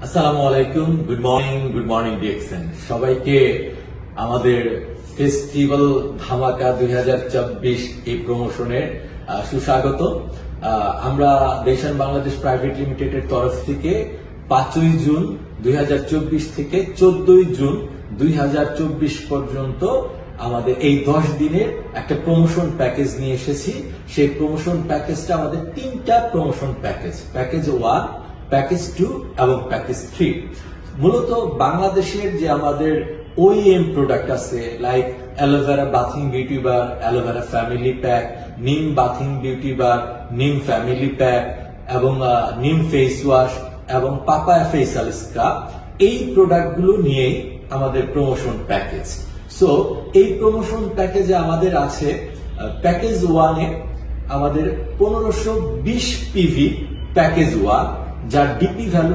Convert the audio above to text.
আসসালামু আলাইকুম, good morning DXN সবাইকে আমাদের ফেস্টিভ্যাল ধামাকা 2024 এই প্রমোশনের সুস্বাগত। আমরা দেশান বাংলাদেশ প্রাইভেট লিমিটেডের তরফ থেকে 5ই জুন 2024 থেকে 14ই জুন 2024 পর্যন্ত আমাদের এই 10 দিনের একটা প্রমোশন প্যাকেজ নিয়ে এসেছি। সেই প্রমোশন প্যাকেজটা আমাদের 3টা প্রমোশন প্যাকেজ 1, প্যাকেজ 2 এবং প্যাকেজ 3। মূলত বাংলাদেশের যে আমাদের ওইএম প্রোডাক্ট আছে লাইক অ্যালোভেরা বাথিং বিউটি বার, অ্যালোভেরা ফ্যামিলি প্যাক, নিম বাথিং বিউটি বার, নিম ফ্যামিলি প্যাক এবং নিম ফেস ওয়াশ এবং পাপায়া ফেসিয়াল স্ক্রাব, এই প্রোডাক্টগুলো নিয়েই আমাদের প্রমোশন প্যাকেজ। সো এই প্রমোশন প্যাকেজে আমাদের আছে প্যাকেজ 1-এ আমাদের 1520 পিভি প্যাকেজ 1, যার ডিপি ভ্যালু